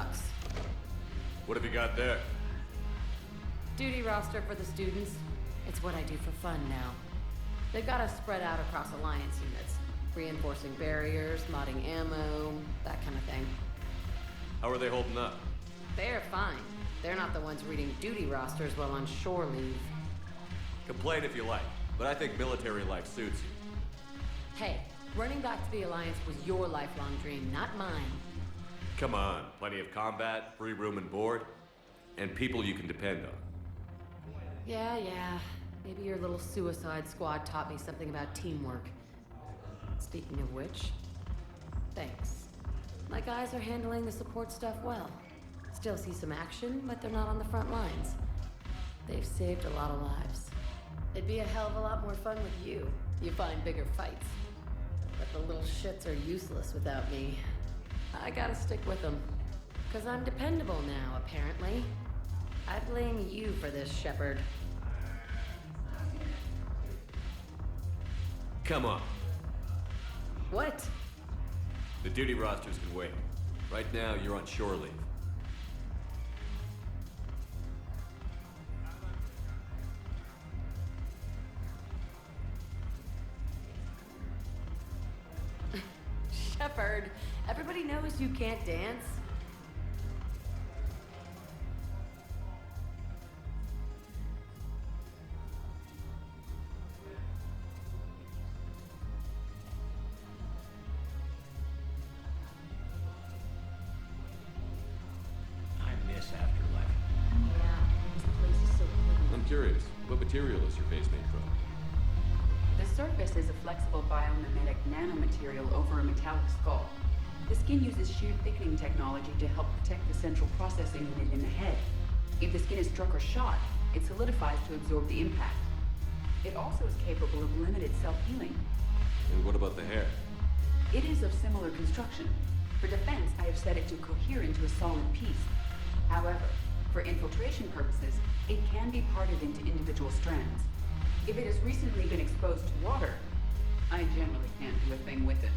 bucks. What have you got there? Duty roster for the students. It's what I do for fun now. They've got us spread out across Alliance units. Reinforcing barriers, modding ammo, that kind of thing. How are they holding up? They're fine. They're not the ones reading duty rosters while on shore leave. Complain if you like, but I think military life suits you. Hey, running back to the Alliance was your lifelong dream, not mine. Come on, plenty of combat, free room and board, and people you can depend on. Yeah. Maybe your little suicide squad taught me something about teamwork. Speaking of which, thanks. My guys are handling the support stuff well. Still see some action, but they're not on the front lines. They've saved a lot of lives. It'd be a hell of a lot more fun with you. You find bigger fights. But the little shits are useless without me. I gotta stick with them. 'Cause I'm dependable now, apparently. I blame you for this, Sheppard. Come on. What? The duty rosters can wait. Right now, you're on shore leave. Sheppard, everybody knows you can't dance. I'm curious, what material is your face made from? The surface is a flexible biomimetic nanomaterial over a metallic skull. The skin uses shear thickening technology to help protect the central processing unit in the head. If the skin is struck or shot, it solidifies to absorb the impact. It also is capable of limited self-healing. And what about the hair? It is of similar construction. For defense, I have set it to cohere into a solid piece. However, for infiltration purposes, it can be parted into individual strands. If it has recently been exposed to water, I generally can't do a thing with it.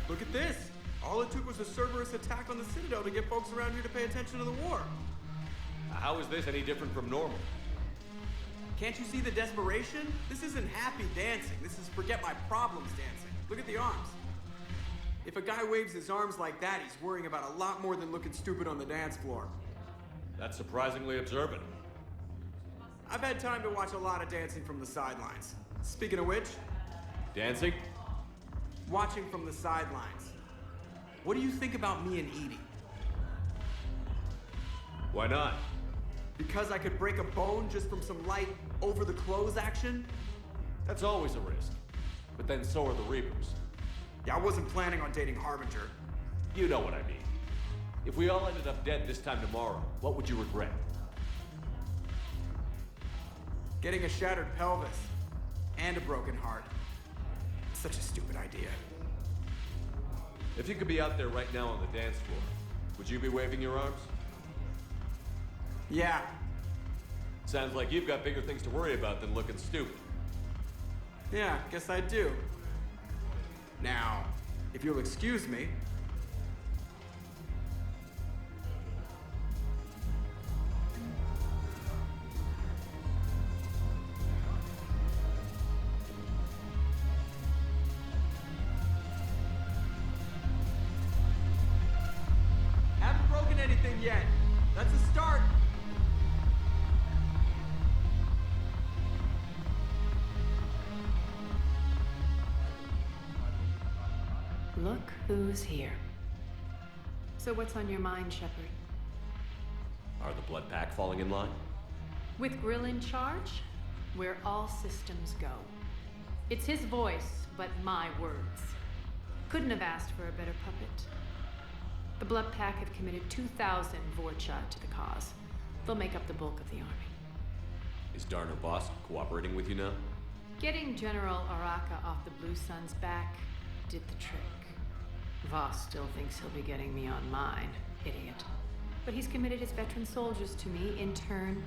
Look at this! All it took was a Cerberus attack on the Citadel to get folks around here to pay attention to the war. How is this any different from normal? Can't you see the desperation? This isn't happy dancing. This is forget my problems dancing. Look at the arms. If a guy waves his arms like that, he's worrying about a lot more than looking stupid on the dance floor. That's surprisingly observant. I've had time to watch a lot of dancing from the sidelines. Speaking of which, Dancing? watching from the sidelines. What do you think about me and Edie? Why not? Because I could break a bone just from some light over-the-clothes action? That's always a risk. But then so are the Reapers. Yeah, I wasn't planning on dating Harbinger. You know what I mean. If we all ended up dead this time tomorrow, what would you regret? Getting a shattered pelvis and a broken heart. Such a stupid idea. If you could be out there right now on the dance floor, would you be waving your arms? Yeah, Sounds like you've got bigger things to worry about than looking stupid. yeah, guess I do. Now, if you'll excuse me. Haven't broken anything yet. That's a start. Look who's here. So what's on your mind, Sheppard? Are the Blood Pack falling in line? With Grill in charge, where all systems go. It's his voice, but my words. Couldn't have asked for a better puppet. The Blood Pack have committed 2,000 Vorcha to the cause. They'll make up the bulk of the army. Is Darner Boss cooperating with you now? Getting General Araka off the Blue Sun's back did the trick. Voss still thinks he'll be getting me on mine, idiot. But he's committed his veteran soldiers to me. In turn,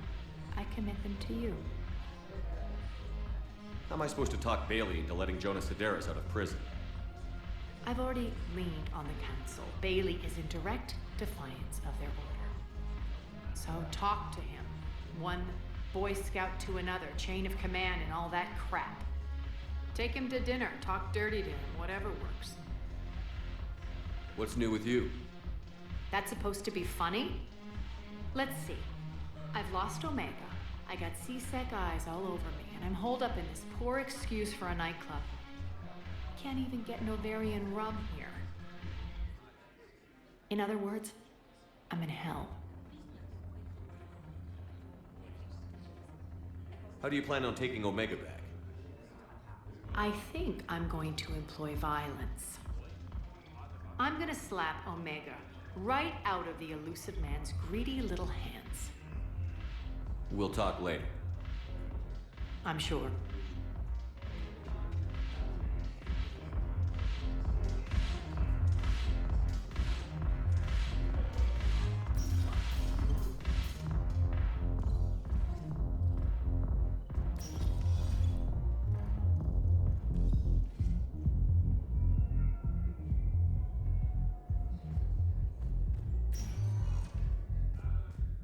I commit them to you. How am I supposed to talk Bailey into letting Jonas Sedaris out of prison? I've already leaned on the council. Bailey is in direct defiance of their order. So talk to him. One Boy Scout to another, chain of command and all that crap. Take him to dinner, talk dirty to him, whatever works. What's new with you? That's supposed to be funny? Let's see. I've lost Omega. I got C-Sec eyes all over me, and I'm holed up in this poor excuse for a nightclub. Can't even get Novarian rum here. In other words, I'm in hell. How do you plan on taking Omega back? I think I'm going to employ violence. I'm gonna slap Omega right out of the elusive man's greedy little hands. We'll talk later. I'm sure.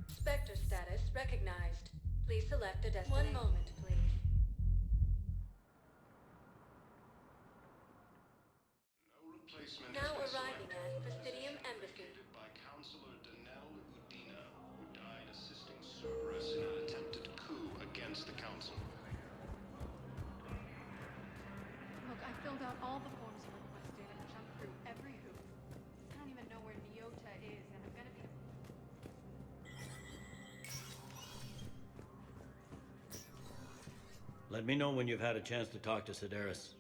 Spectre status recognized. Please select a destination. 1 moment, please. No replacement Now has been arriving selected. at Presidium Embassy. Indicated by Counselor Danelle Udina, who died assisting Cerberus in an attempted coup against the Council. Look, I filled out all the forms you requested and jumped through every hoop. I don't even know where Nyota is, and I'm gonna be... Let me know when you've had a chance to talk to Sedaris.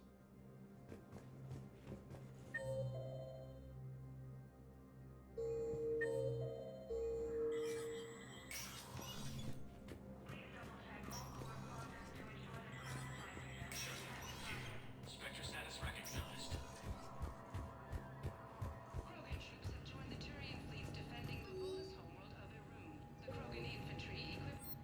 Spectre status recognized. Krogan troops have joined the Turian fleets defending Luvona's homeworld of Irun. The Krogan infantry equipped...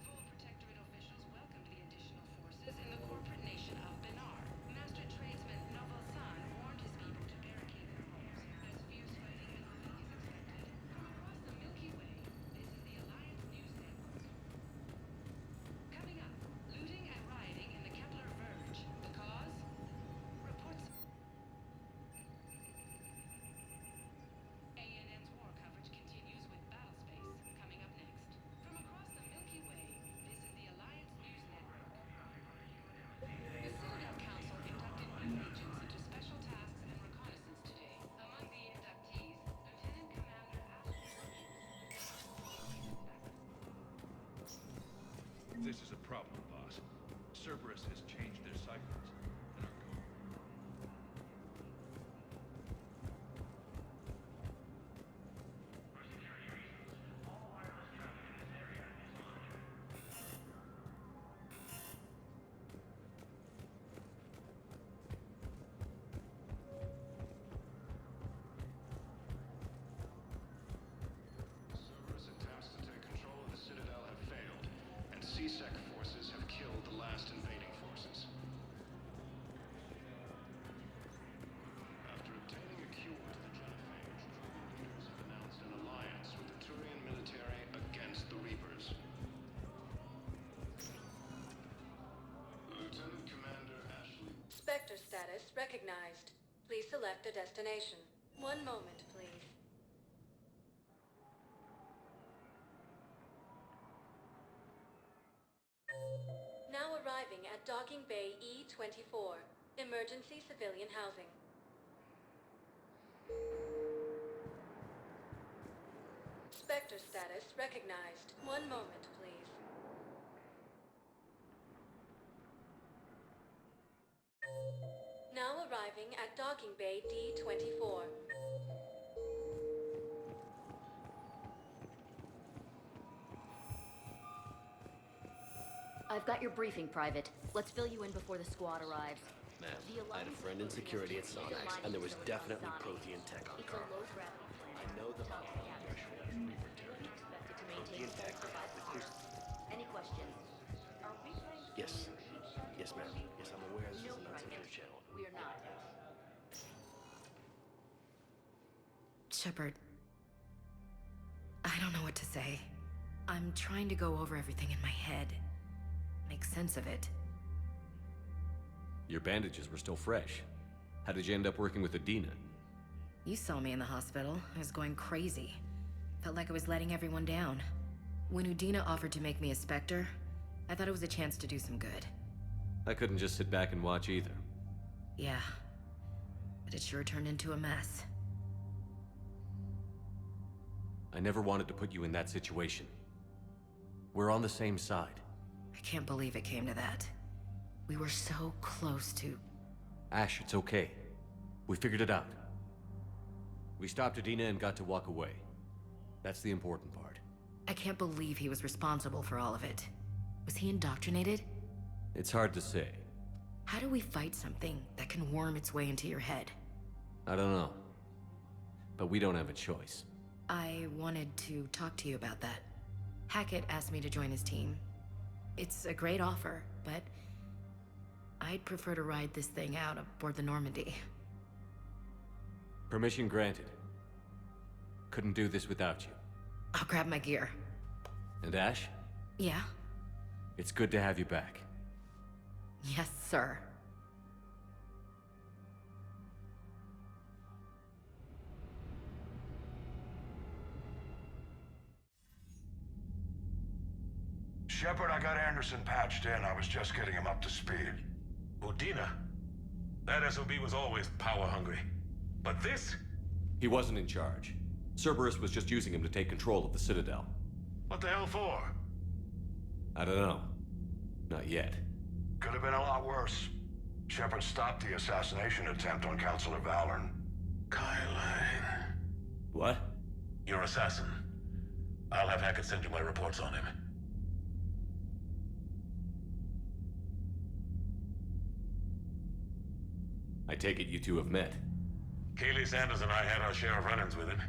Full Protectorate officials welcomed the additional forces in the corporate nation of Benar. Master tradesman Novel San warned his people to barricade their homes, as fierce fighting and looting is expected. From across the Milky Way, this is the Alliance News Network. Coming up, looting and rioting in the Kepler Verge. The cause? Reports... ANN's war coverage continues with Battlespace coming up next. From across the Milky Way, this is the Alliance News Network. The Citadel Council inducted new agents into special tasks and reconnaissance today. Among the inductees, Lieutenant Commander This is a problem, boss. Cerberus has changed their ciphers, and are going. Cerberus attempts to take control of the Citadel have failed, and C-Sec forces have killed the last invading forces. After obtaining a cure to the genophage, Krogan leaders have announced an alliance with the Turian military against the Reapers. Lieutenant Commander Ashley... Spectre status recognized. Please select a destination. 1 moment, please. Now arriving at Docking Bay E-24. Emergency civilian housing. Spectre status recognized. 1 moment, please. arriving at docking bay D-24. I've got your briefing, Private. Let's fill you in before the squad arrives. Ma'am, I had a friend in security at Sonax, and there was definitely Prothean tech on It's a Carver. low-gravity planet. I know the threshold of Reaper territory. Expected to Prothean maintain tech, full survival. the Crucible. Any questions? Are we trying to Yes. Yes, ma'am. Yes, I'm aware this No, is an Private. uncensored channel. We are not. Sheppard, I don't know what to say. I'm trying to go over everything in my head. Make sense of it. Your bandages were still fresh. How did you end up working with Adina? You saw me in the hospital. I was going crazy. Felt like I was letting everyone down. When Udina offered to make me a Spectre, I thought it was a chance to do some good. I couldn't just sit back and watch either. Yeah. But it sure turned into a mess. I never wanted to put you in that situation. We're on the same side. I can't believe it came to that. We were so close to... Ash, it's okay. We figured it out. We stopped Adina and got to walk away. That's the important part. I can't believe he was responsible for all of it. Was he indoctrinated? It's hard to say. How do we fight something that can worm its way into your head? I don't know. But we don't have a choice. I wanted to talk to you about that. Hackett asked me to join his team. It's a great offer, but I'd prefer to ride this thing out aboard the Normandy. Permission granted. Couldn't do this without you. I'll grab my gear. And Ash, Yeah? it's good to have you back. Yes, sir. Sheppard, I got Anderson patched in. I was just getting him up to speed. Udina? That SOB was always power-hungry. But this? He wasn't in charge. Cerberus was just using him to take control of the Citadel. What the hell for? I don't know. Not yet. Could have been a lot worse. Sheppard stopped the assassination attempt on Councilor Valorn. Kyline. What? Your assassin. I'll have Hackett send you my reports on him. I take it you two have met. Kaylee Sanders and I had our share of run-ins with him.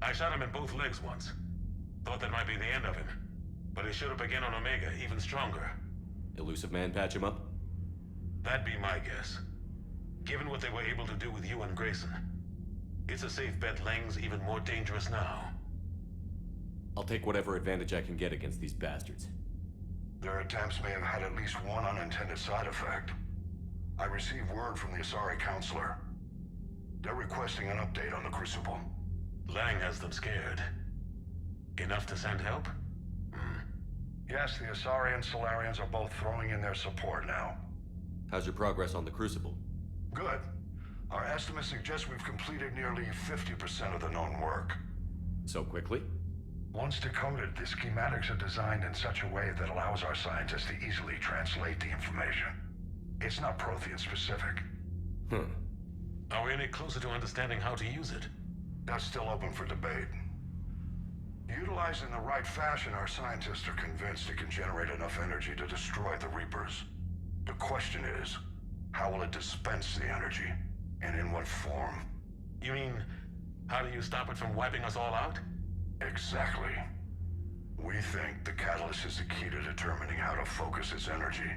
I shot him in both legs once. Thought that might be the end of him. But he showed up again on Omega, even stronger. Elusive Man patch him up? That'd be my guess. Given what they were able to do with you and Grayson. It's a safe bet Lang's even more dangerous now. I'll take whatever advantage I can get against these bastards. Their attempts may have had at least one unintended side effect. I received word from the Asari Counselor. They're requesting an update on the Crucible. Lang has them scared. Enough to send help? Yes, the Asari and Solarians are both throwing in their support now. How's your progress on the Crucible? Good. Our estimates suggest we've completed nearly 50% of the known work. So quickly? Once decoded, the schematics are designed in such a way that allows our scientists to easily translate the information. It's not Prothean specific. Are we any closer to understanding how to use it? That's still open for debate. Utilized in the right fashion, our scientists are convinced it can generate enough energy to destroy the Reapers. The question is, how will it dispense the energy? And in what form? You mean, how do you stop it from wiping us all out? Exactly. We think the catalyst is the key to determining how to focus its energy,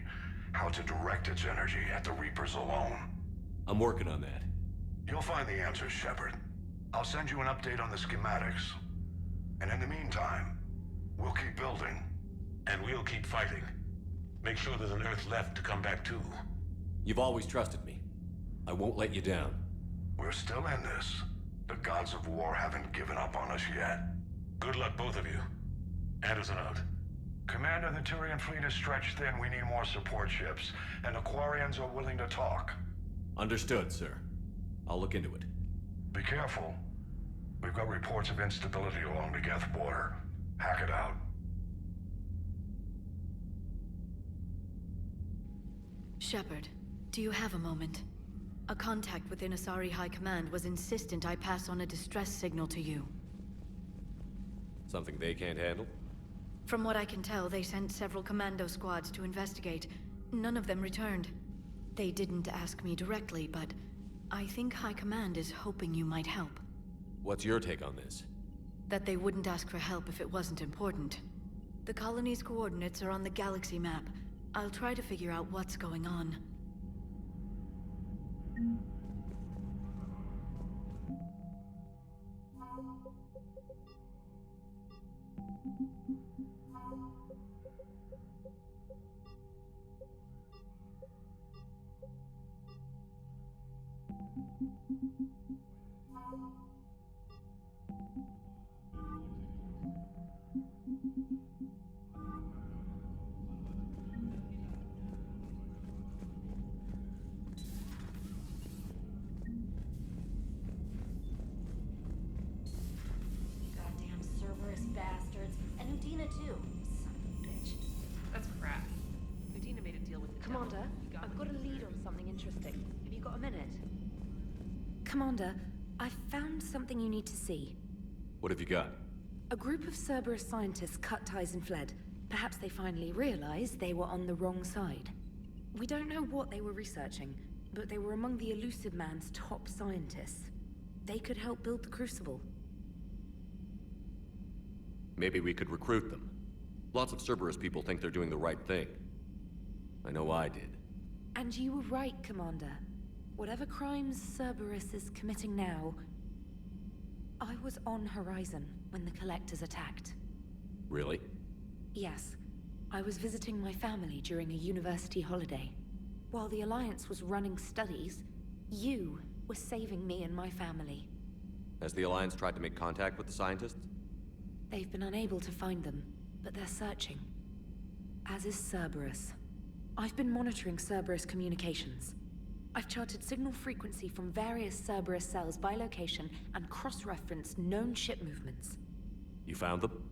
how to direct its energy at the Reapers alone. I'm working on that. You'll find the answers, Sheppard. I'll send you an update on the schematics. And in the meantime, we'll keep building. And we'll keep fighting. Make sure there's an Earth left to come back to. You've always trusted me. I won't let you down. We're still in this. The gods of war haven't given up on us yet. Good luck, both of you. Anderson out. Commander, the Turian fleet is stretched thin. We need more support ships. And the Quarians are willing to talk. Understood, sir. I'll look into it. Be careful. We've got reports of instability along the Geth border. Hack it out. Sheppard, do you have a moment? A contact within Asari High Command was insistent I pass on a distress signal to you. Something they can't handle? From what I can tell, they sent several commando squads to investigate. None of them returned. They didn't ask me directly, but I think High Command is hoping you might help. What's your take on this? That they wouldn't ask for help if it wasn't important. The colony's coordinates are on the galaxy map. I'll try to figure out what's going on. Goddamn Cerberus bastards. And Udina too. Son of a bitch. That's crap. Udina made a deal with the Commander, I've got a lead on something interesting. Have you got a minute? Commander, I've found something you need to see. What have you got? A group of Cerberus scientists cut ties and fled. Perhaps they finally realized they were on the wrong side. We don't know what they were researching, but they were among the Elusive Man's top scientists. They could help build the Crucible. Maybe we could recruit them. Lots of Cerberus people think they're doing the right thing. I know I did. And you were right, Commander. Whatever crimes Cerberus is committing now, I was on Horizon when the Collectors attacked. Really? Yes. I was visiting my family during a university holiday. While the Alliance was running studies, you were saving me and my family. Has the Alliance tried to make contact with the scientists? They've been unable to find them, but they're searching. As is Cerberus. I've been monitoring Cerberus communications. I've charted signal frequency from various Cerberus cells by location and cross-referenced known ship movements. You found them?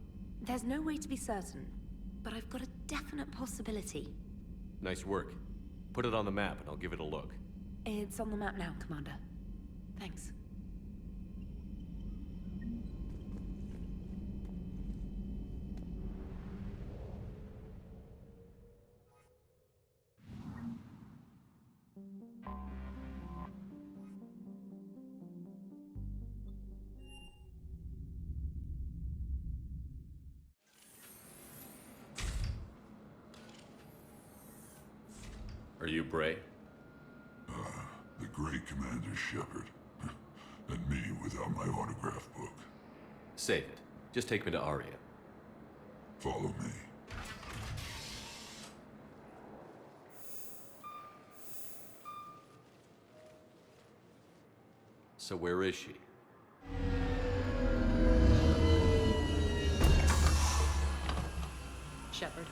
There's no way to be certain, but I've got a definite possibility. Nice work. Put it on the map and I'll give it a look. It's on the map now, Commander. Thanks. Are you Bray? The great Commander Sheppard. And me without my autograph book. Save it. Just take me to Aria. Follow me. So where is she? Sheppard.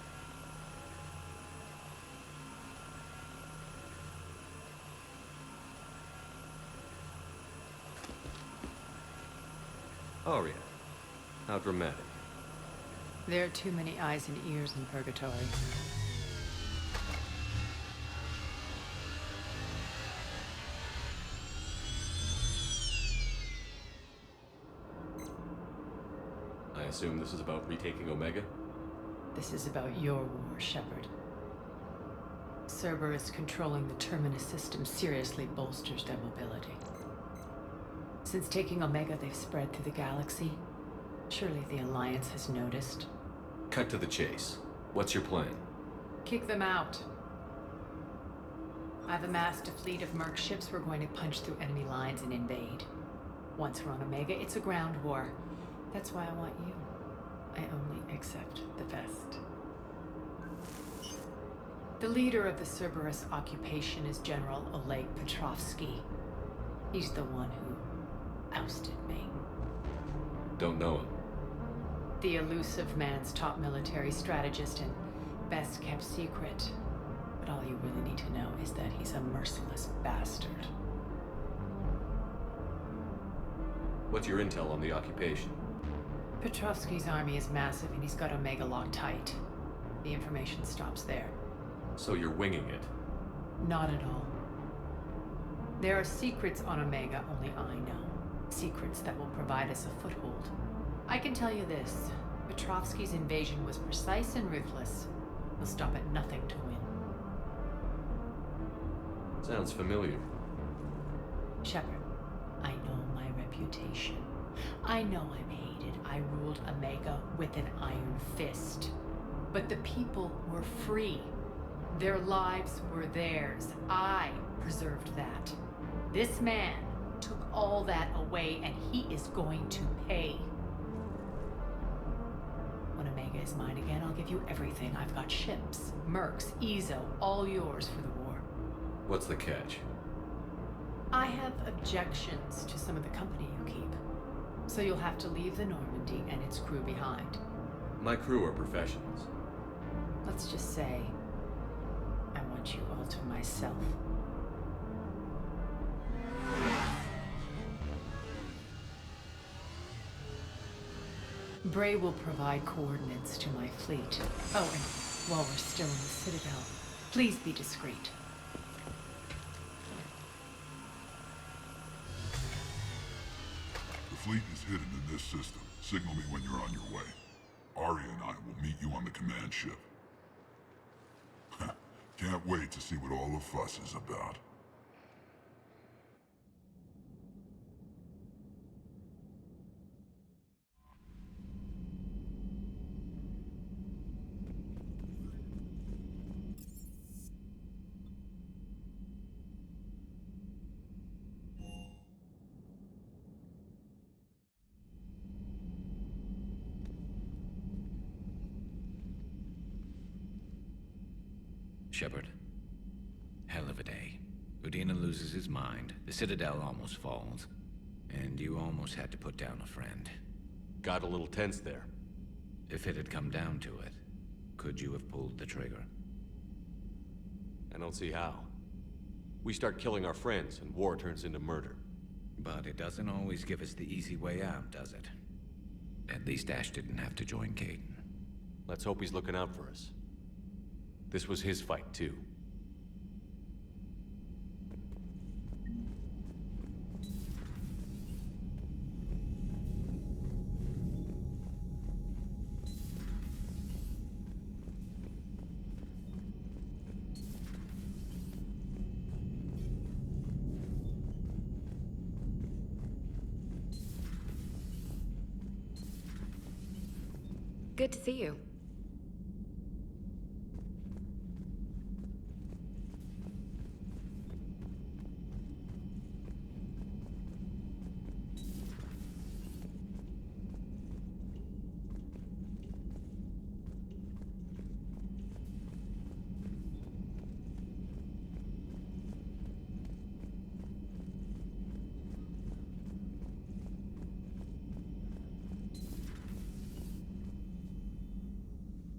Aria. How dramatic. There are too many eyes and ears in Purgatory. I assume this is about retaking Omega? This is about your war, Sheppard. Cerberus controlling the Terminus system seriously bolsters their mobility. Since taking Omega, they've spread through the galaxy. Surely the Alliance has noticed. Cut to the chase. What's your plan? Kick them out. I've amassed a fleet of merc ships. We're going to punch through enemy lines and invade. Once we're on Omega, it's a ground war. That's why I want you. I only accept the best. The leader of the Cerberus occupation is General Oleg Petrovsky. He's the one who ousted me. Don't know him. The Elusive Man's top military strategist and best kept secret. But all you really need to know is that he's a merciless bastard. What's your intel on the occupation? Petrovsky's army is massive and he's got Omega locked tight. The information stops there. So you're winging it? Not at all. There are secrets on Omega only I know. Secrets that will provide us a foothold. I can tell you this. Petrovsky's invasion was precise and ruthless. He'll stop at nothing to win. Sounds familiar. Sheppard, I know my reputation. I know I'm hated. I ruled Omega with an iron fist. But the people were free. Their lives were theirs. I preserved that. This man took all that away, and he is going to pay. When Omega is mine again, I'll give you everything. I've got ships, mercs, Ezo, all yours for the war. What's the catch? I have objections to some of the company you keep. So you'll have to leave the Normandy and its crew behind. My crew are professionals. Let's just say, I want you all to myself. Bray will provide coordinates to my fleet. Oh, and while we're still in the Citadel, please be discreet. The fleet is hidden in this system. Signal me when you're on your way. Aria and I will meet you on the command ship. Can't wait to see what all the fuss is about. Sheppard. Hell of a day. Udina loses his mind, the Citadel almost falls, and you almost had to put down a friend. Got a little tense there. If it had come down to it, could you have pulled the trigger? I don't see how. We start killing our friends, and war turns into murder. But it doesn't always give us the easy way out, does it? At least Ash didn't have to join Caden. Let's hope he's looking out for us. This was his fight, too. Good to see you.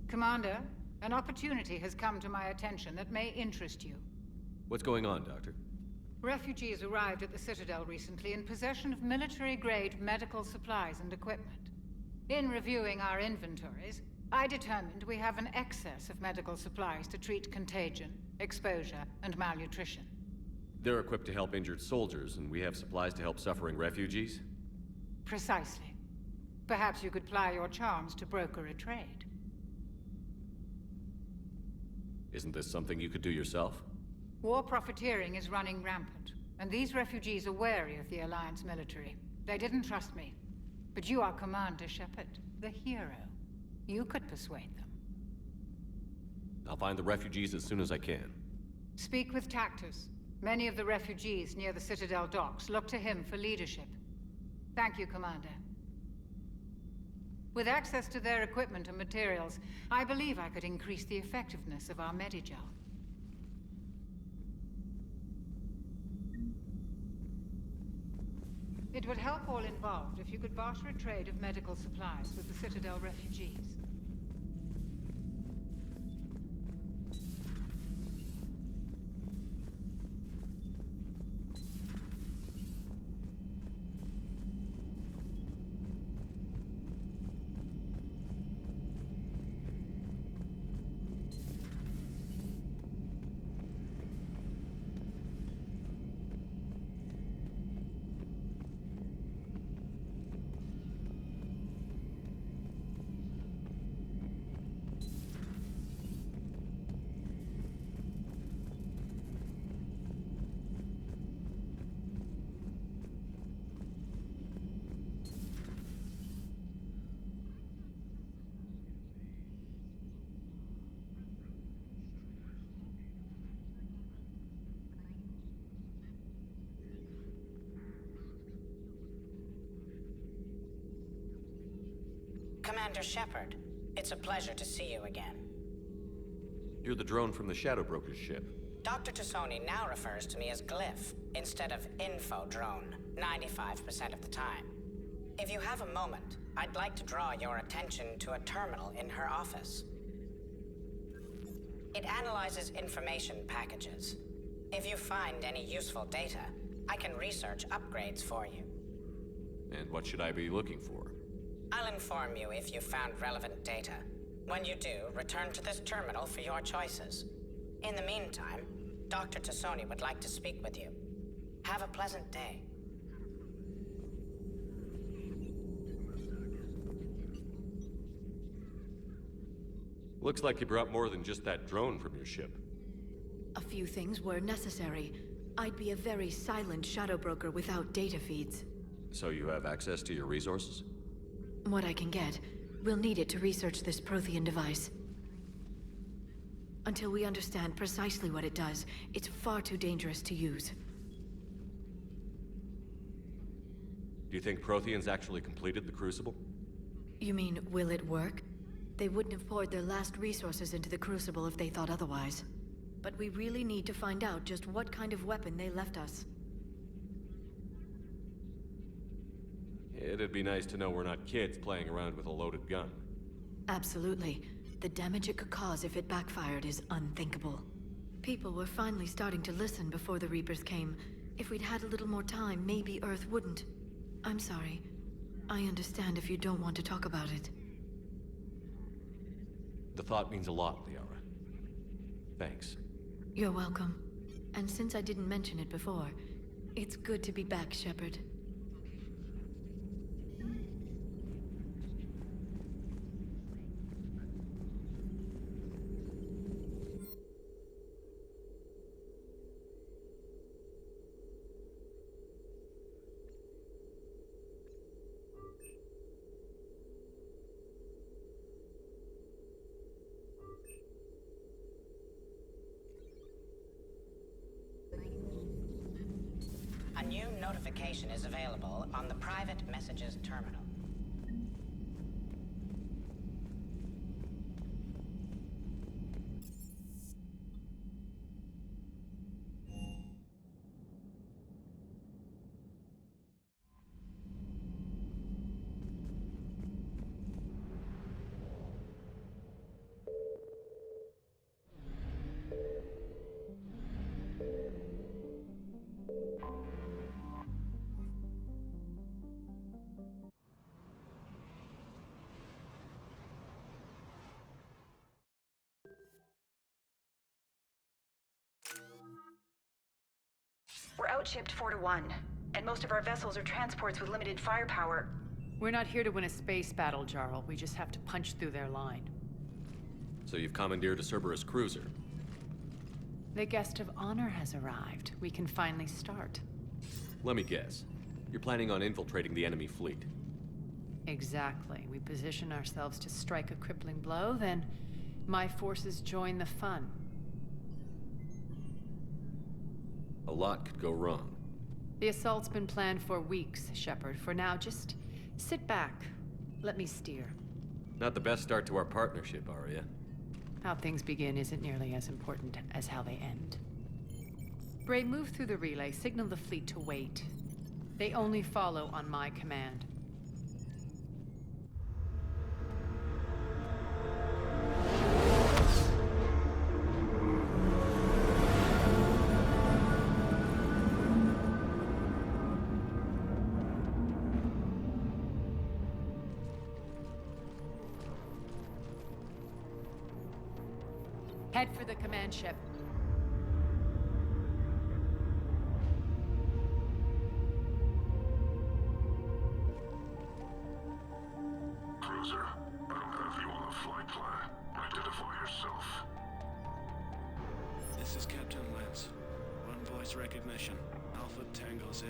Commander, an opportunity has come to my attention that may interest you. What's going on, Doctor? Refugees arrived at the Citadel recently in possession of military-grade medical supplies and equipment. In reviewing our inventories, I determined we have an excess of medical supplies to treat contagion, exposure, and malnutrition. They're equipped to help injured soldiers, and we have supplies to help suffering refugees? Precisely. Perhaps you could ply your charms to broker a trade. Isn't this something you could do yourself? War profiteering is running rampant, and these refugees are wary of the Alliance military. They didn't trust me. But you are Commander Sheppard, the hero. You could persuade them. I'll find the refugees as soon as I can. Speak with Tactus. Many of the refugees near the Citadel docks look to him for leadership. Thank you, Commander. With access to their equipment and materials, I believe I could increase the effectiveness of our Medigel. It would help all involved if you could barter a trade of medical supplies with the Citadel refugees. Commander Sheppard. It's a pleasure to see you again. You're the drone from the Shadow Broker's ship. Dr. Tassoni now refers to me as Glyph instead of Info Drone, 95% of the time. If you have a moment, I'd like to draw your attention to a terminal in her office. It analyzes information packages. If you find any useful data, I can research upgrades for you. And what should I be looking for? I'll inform you if you found relevant data. When you do, return to this terminal for your choices. In the meantime, Dr. Tassoni would like to speak with you. Have a pleasant day. Looks like you brought more than just that drone from your ship. A few things were necessary. I'd be a very silent shadow broker without data feeds. So you have access to your resources? What I can get. We'll need it to research this Prothean device. Until we understand precisely what it does, it's far too dangerous to use. Do you think Protheans actually completed the Crucible? You mean, will it work? They wouldn't have poured their last resources into the Crucible if they thought otherwise. But we really need to find out just what kind of weapon they left us. It'd be nice to know we're not kids playing around with a loaded gun. Absolutely. The damage it could cause if it backfired is unthinkable. People were finally starting to listen before the Reapers came. If we'd had a little more time, maybe Earth wouldn't. I'm sorry. I understand if you don't want to talk about it. The thought means a lot, Liara. Thanks. You're welcome. And since I didn't mention it before, it's good to be back, Sheppard. A new notification is available on the private messages terminal. We're outshipped 4-1, and most of our vessels are transports with limited firepower. We're not here to win a space battle, Jarl. We just have to punch through their line. So you've commandeered a Cerberus cruiser? The guest of honor has arrived. We can finally start. Let me guess. You're planning on infiltrating the enemy fleet? Exactly. We position ourselves to strike a crippling blow, then my forces join the fun. A lot could go wrong. The assault's been planned for weeks, Sheppard. For now, just sit back. Let me steer. Not the best start to our partnership, Aria. How things begin isn't nearly as important as how they end. Bray, move through the relay. Signal the fleet to wait. They only follow on my command. Head for the command ship. Cruiser, I don't have you on the flight plan. Identify yourself. This is Captain Lentz. Run voice recognition. Alpha Tango Z.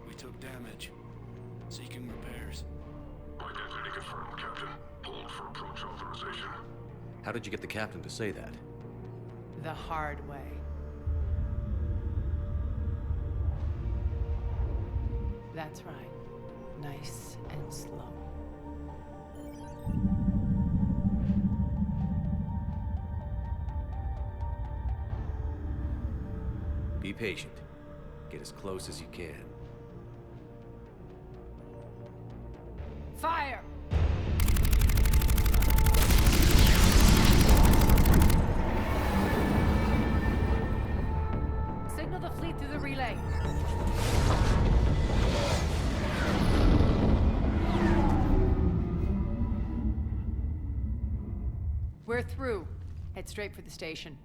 We took damage. Seeking repairs. Identity confirmed, Captain. Hold for approach authorization. How did you get the captain to say that? The hard way. That's right. Nice and slow. patient. Get as close as you can. Fire! Signal the fleet through the relay. We're through. Head straight for the station.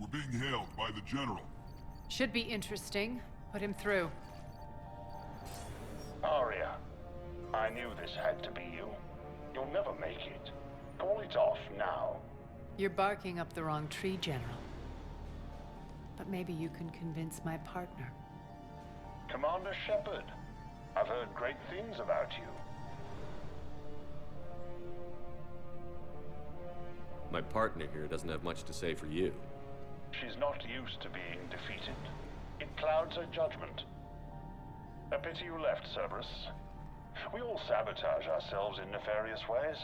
We're being hailed by the General. Should be interesting. Put him through. Aria, I knew this had to be you. You'll never make it. Call it off now. You're barking up the wrong tree, General. But maybe you can convince my partner. Commander Sheppard, I've heard great things about you. My partner here doesn't have much to say for you. She's not used to being defeated. It clouds her judgment. A pity you left, Cerberus. We all sabotage ourselves in nefarious ways.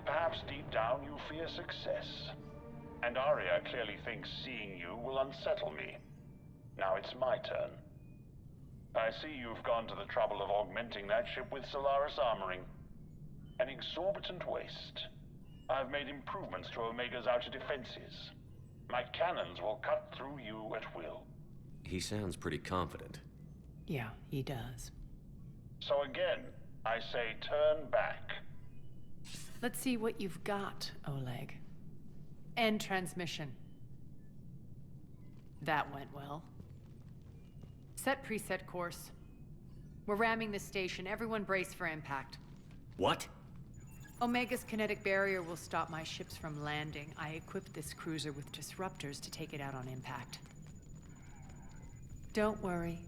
Perhaps deep down you fear success. And Aria clearly thinks seeing you will unsettle me. Now it's my turn. I see you've gone to the trouble of augmenting that ship with Solaris armoring. An exorbitant waste. I've made improvements to Omega's outer defenses. My cannons will cut through you at will. He sounds pretty confident. Yeah, he does. So again, I say turn back. Let's see what you've got, Oleg. End transmission. That went well. Set preset course. We're ramming the station. Everyone brace for impact. What? Omega's kinetic barrier will stop my ships from landing. I equipped this cruiser with disruptors to take it out on impact. Don't worry.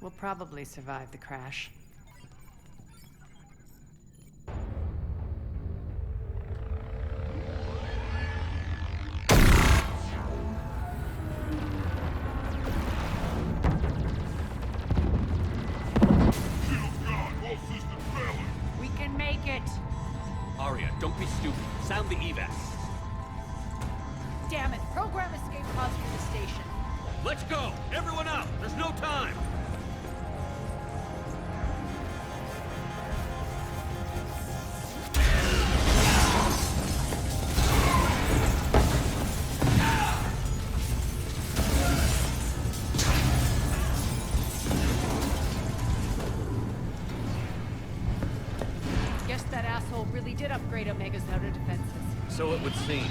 We'll probably survive the crash. We can make it! Aria, don't be stupid. Sound the evac. Damn it! Program escape pods from the station. Let's go! Everyone out! There's no time! Guess that asshole really did upgrade Omega's outer defenses. So it would seem.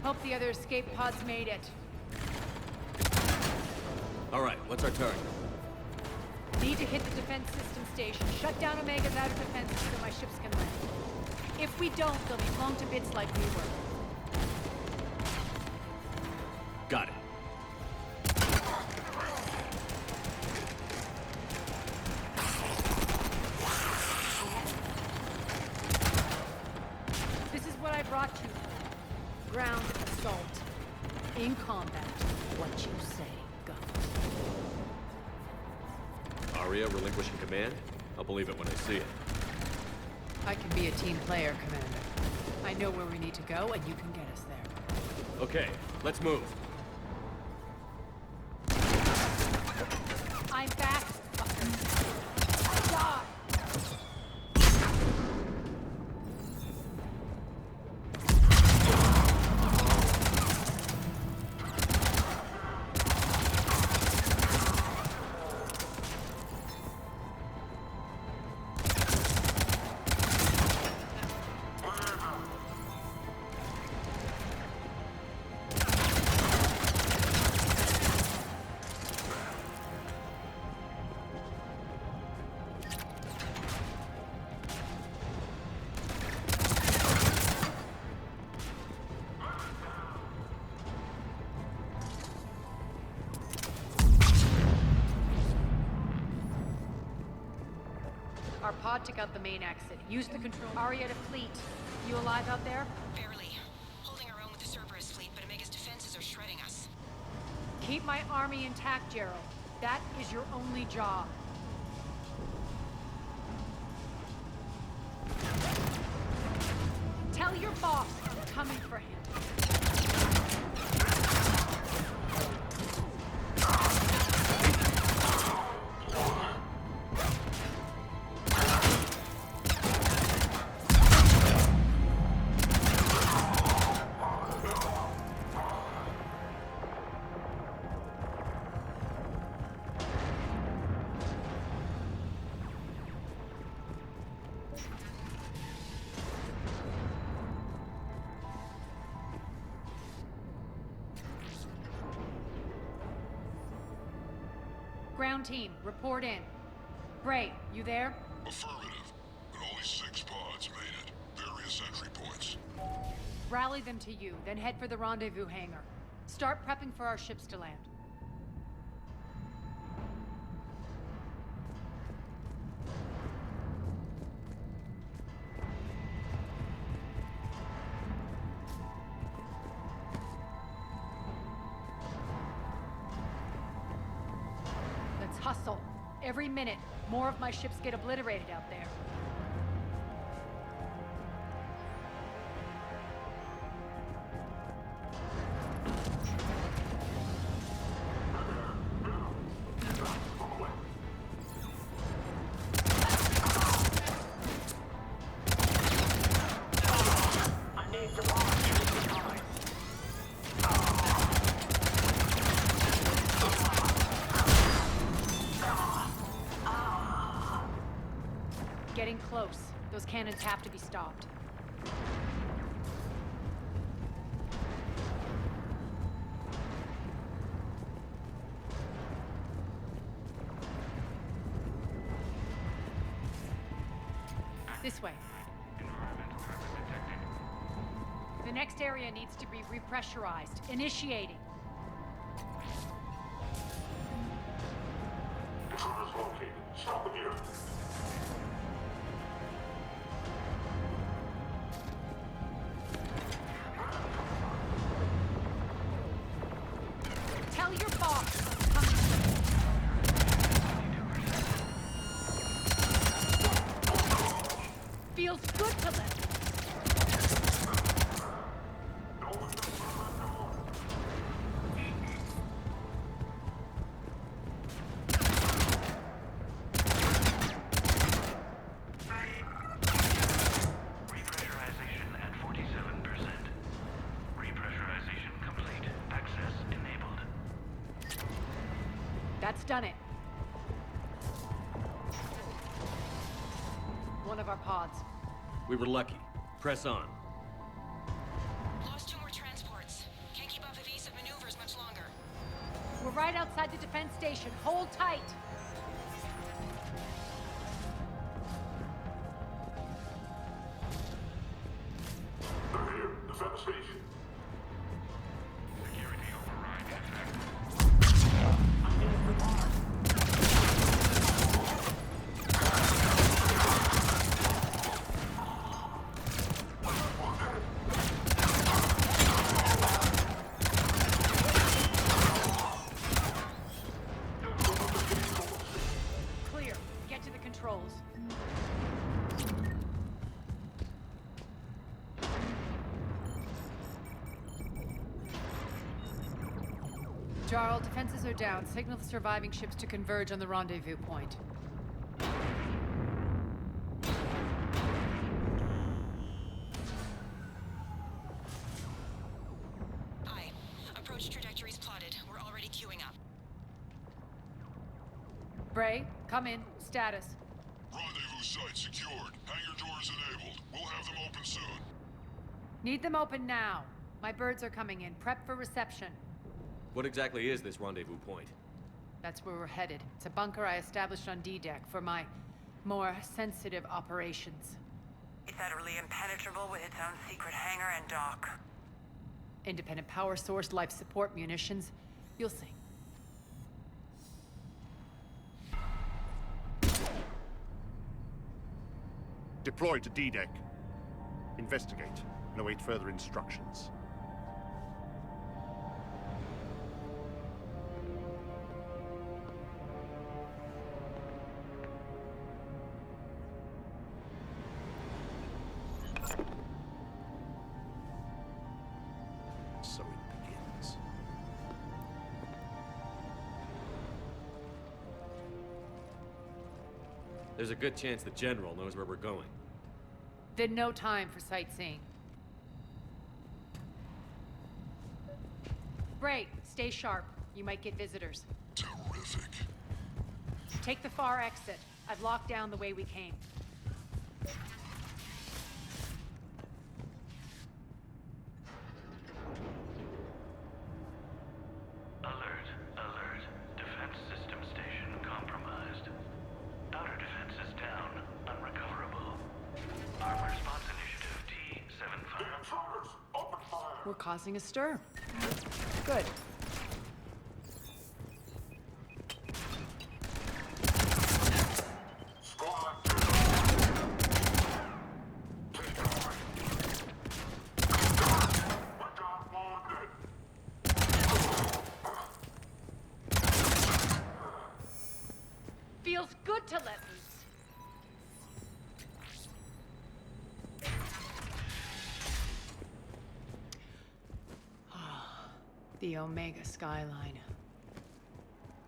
Hope the other escape pods made it. All right, what's our target? Need to hit the defense system station. Shut down Omega's outer defenses so my ships can land. If we don't, they'll be blown to bits like we were. Got it. This is what I brought you. Ground assault. In combat. What you say goes. Aria relinquishing command? I'll believe it when I see it. I can be a team player, Commander. I know where we need to go, and you can get us there. Okay, let's move. I'm back, fuckers. Die! Our pod took out the main exit. Use the control. Aria to fleet. You alive out there? Barely. Holding our own with the Cerberus fleet, but Omega's defenses are shredding us. Keep my army intact, Gerald. That is your only job. Tell your boss I'm coming for him. Ground team, report in. Bray, you there? Affirmative, but only 6 pods made it. Various entry points. Rally them to you, then head for the rendezvous hangar. Start prepping for our ships to land. Hustle. Every minute, more of my ships get obliterated out there. Getting close. Those cannons have to be stopped. This way. The next area needs to be repressurized. Initiating. Intruders located. Stop them here. Tell your boss. Feels good to live. That's done it. One of our pods. We were lucky. Press on. Lost 2 more transports. Can't keep up evasive maneuvers much longer. We're right outside the defense station. Hold tight. They're here. Defend the station. Security override in effect. Clear. Get to the controls. Jarl, defenses are down. Signal the surviving ships to converge on the rendezvous point. Aye. Approach trajectories plotted. We're already queuing up. Bray, come in. Status. Rendezvous site secured. Hangar doors enabled. We'll have them open soon. Need them open now. My birds are coming in. Prep for reception. What exactly is this rendezvous point? That's where we're headed. It's a bunker I established on D-Deck for my more sensitive operations. It's utterly impenetrable with its own secret hangar and dock. Independent power source, life support, munitions. You'll see. Deploy to D-Deck. Investigate and await further instructions. So it begins. There's a good chance the General knows where we're going. Then no time for sightseeing. Great. Stay sharp. You might get visitors. Terrific. Take the far exit. I've locked down the way we came. Alert, alert. Defense system station compromised. Outer defenses down, unrecoverable. Armor response initiative T-75. We're causing a stir. Good. Feels good to let loose. The Omega skyline.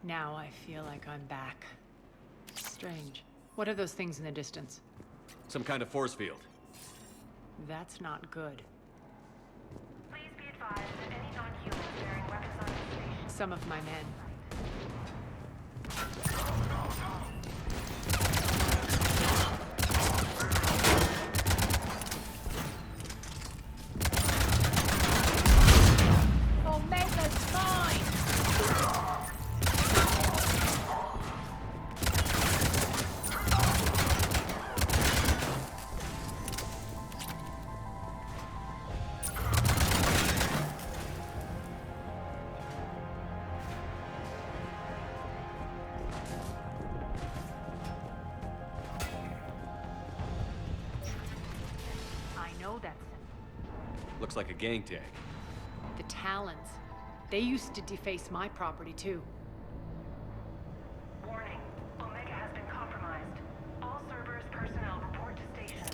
Now I feel like I'm back. Strange. What are those things in the distance? Some kind of force field. That's not good. Please be advised that any non-humans bearing weapons on the station. Some of my men. Omega's mine! I know that symbol. Looks like a gang tag. The Talons. They used to deface my property, too. Warning. Omega has been compromised. All Cerberus personnel report to station.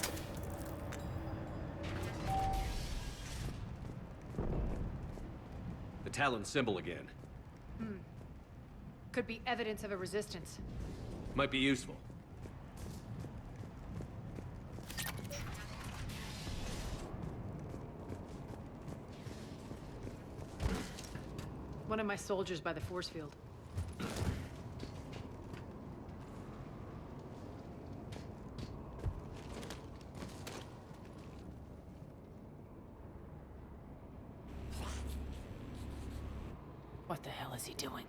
The Talon symbol again. Could be evidence of a resistance. Might be useful. One of my soldiers by the force field. What the hell is he doing?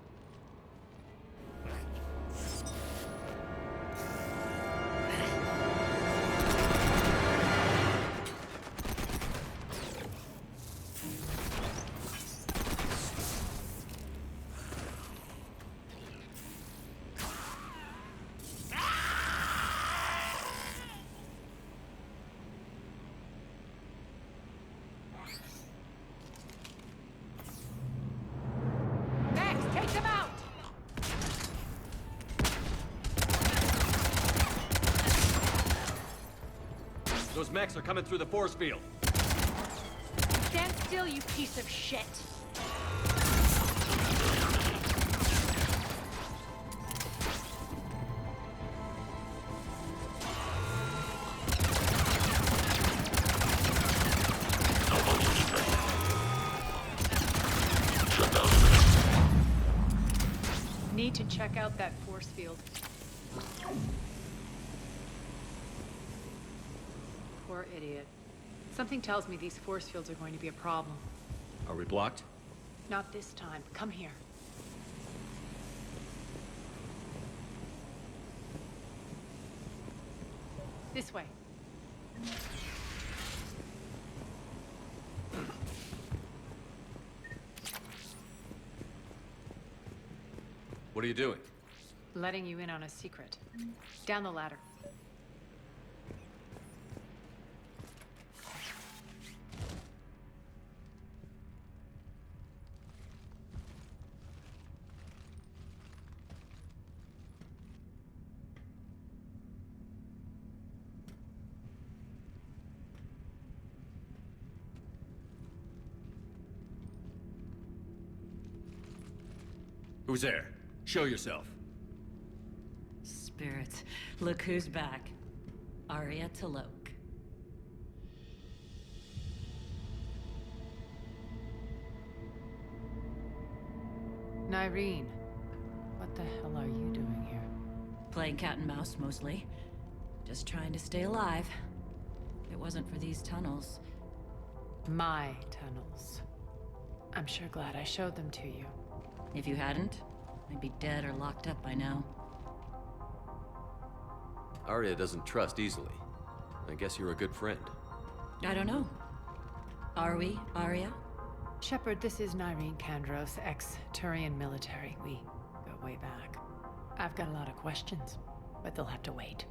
Max, take them out! Those mechs are coming through the force field. Stand still, you piece of shit! Need to check out that force field. Poor idiot. Something tells me these force fields are going to be a problem. Are we blocked? Not this time. Come here. This way. What are you doing? Letting you in on a secret. Down the ladder. Who's there? Show yourself. Spirits, look who's back. Aria Talok. Nyreen, what the hell are you doing here? Playing cat and mouse, mostly. Just trying to stay alive. If it wasn't for these tunnels... My tunnels. I'm sure glad I showed them to you. If you hadn't, I'd be dead or locked up by now. Aria doesn't trust easily. I guess you're a good friend. I don't know. Are we, Aria? Sheppard, this is Nyreen Kandros, ex-Turian military. We go way back. I've got a lot of questions, but they'll have to wait.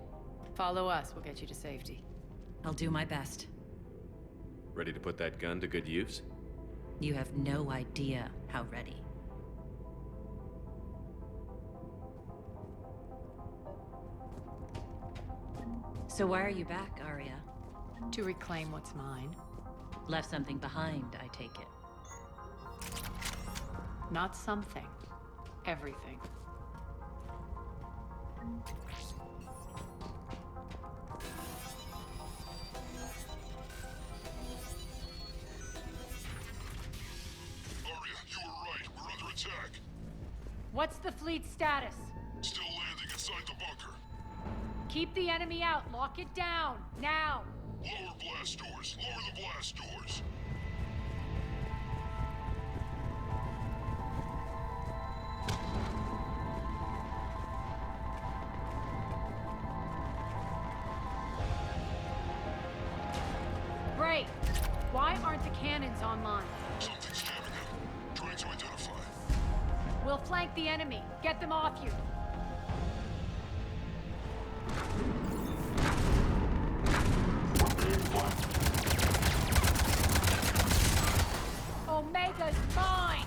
Follow us, we'll get you to safety. I'll do my best. Ready to put that gun to good use? You have no idea how ready. So why are you back, Aria? To reclaim what's mine. Left something behind, I take it. Not something. Everything. Aria, you were right. We're under attack. What's the fleet's status? Still landing inside the bunker. Keep the enemy out. Lock it down. Now. Lower blast doors. Lower the blast doors. Great. Why aren't the cannons online? Something's jamming them. Trying to identify. We'll flank the enemy. Get them off you. Omega's mine!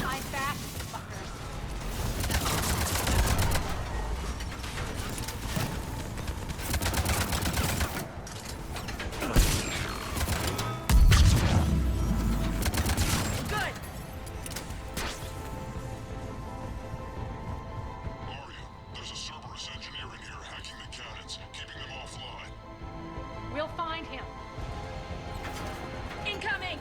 I'm back, fuckers. Good! Aria, there's a Cerberus engineer in here hacking the cannons, keeping them offline. We'll find him. Incoming!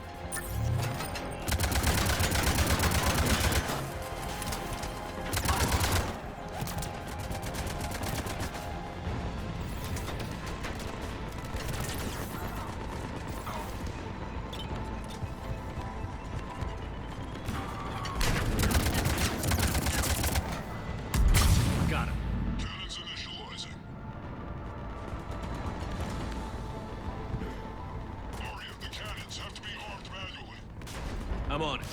Got him. Cannons initializing. Aria, the cannons have to be armed manually. I'm on it.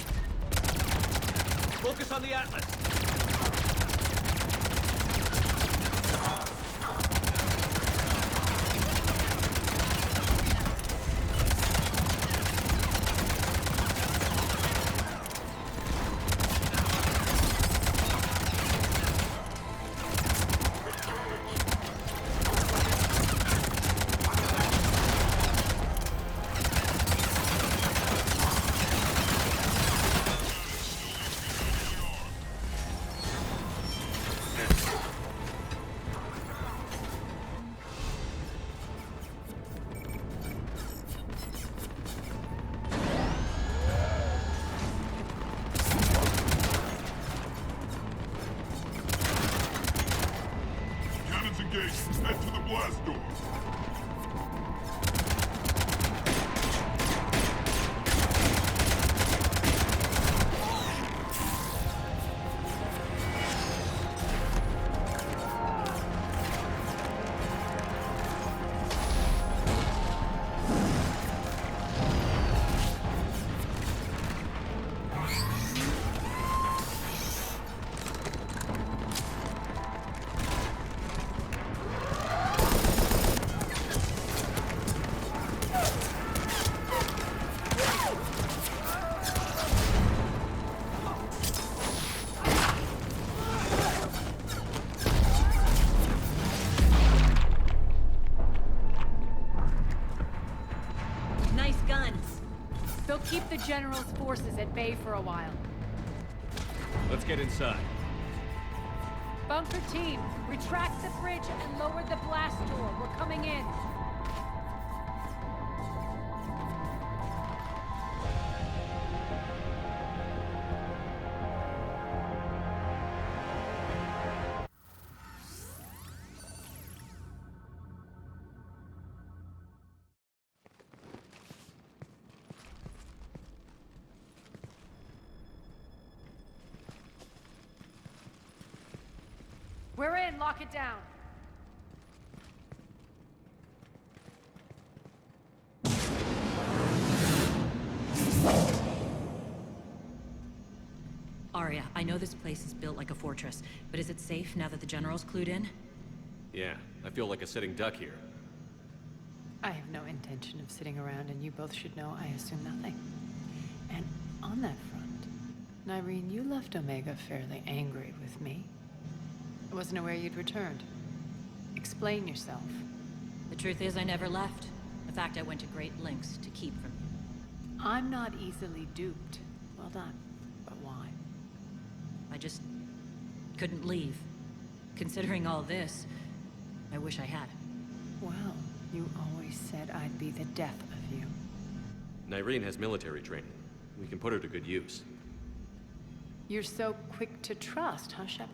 Focus on the Atlas. Cannons engaged. Head to the blast door. They'll keep the General's forces at bay for a while. Let's get inside. Bunker team, retract the bridge and lower the blast door. We're coming in. We're in, lock it down. Aria, I know this place is built like a fortress, but is it safe now that the General's clued in? Yeah, I feel like a sitting duck here. I have no intention of sitting around, and you both should know I assume nothing. And on that front, Nyreen, you left Omega fairly angry with me. I wasn't aware you'd returned. Explain yourself. The truth is, I never left. In fact, I went to great lengths to keep from you. I'm not easily duped. Well done. But why? I just couldn't leave. Considering all this, I wish I had. Well, you always said I'd be the death of you. Nyreen has military training. We can put her to good use. You're so quick to trust, huh, Sheppard?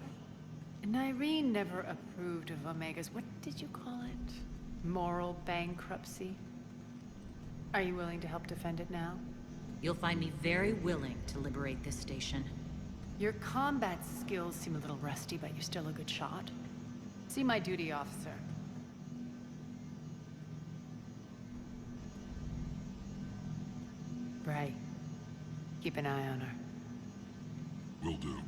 Nyreen never approved of Omega's, what did you call it? Moral bankruptcy? Are you willing to help defend it now? You'll find me very willing to liberate this station. Your combat skills seem a little rusty, but you're still a good shot. See my duty officer. Bray, keep an eye on her. Will do.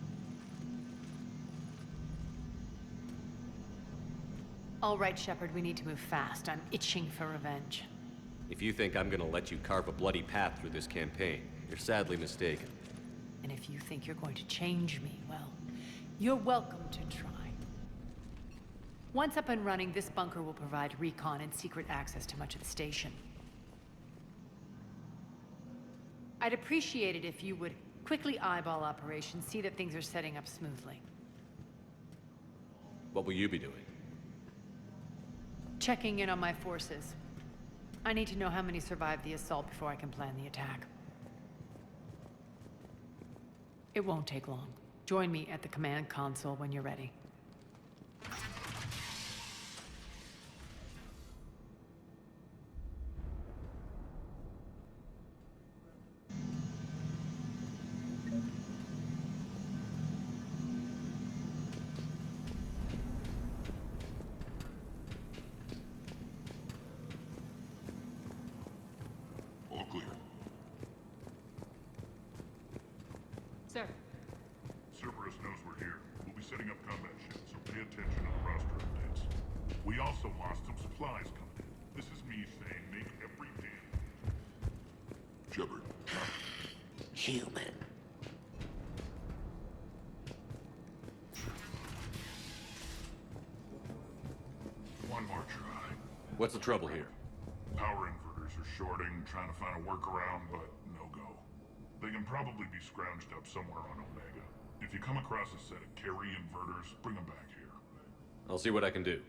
All right, Sheppard, we need to move fast. I'm itching for revenge. If you think I'm gonna let you carve a bloody path through this campaign, you're sadly mistaken. And if you think you're going to change me, well, you're welcome to try. Once up and running, this bunker will provide recon and secret access to much of the station. I'd appreciate it if you would quickly eyeball operations, see that things are setting up smoothly. What will you be doing? Checking in on my forces. I need to know how many survived the assault before I can plan the attack. It won't take long. Join me at the command console when you're ready. All clear. Sir. Cerberus knows we're here. We'll be setting up combat ships, so pay attention to the roster updates. We also lost some supplies coming in. This is me saying make every damn... Sheppard. Human. One more try. What's the trouble here? Power inverters are shorting, trying to find a workaround, but no go. They can probably be scrounged up somewhere on Omega. If you come across a set of carry inverters, bring them back here. I'll see what I can do.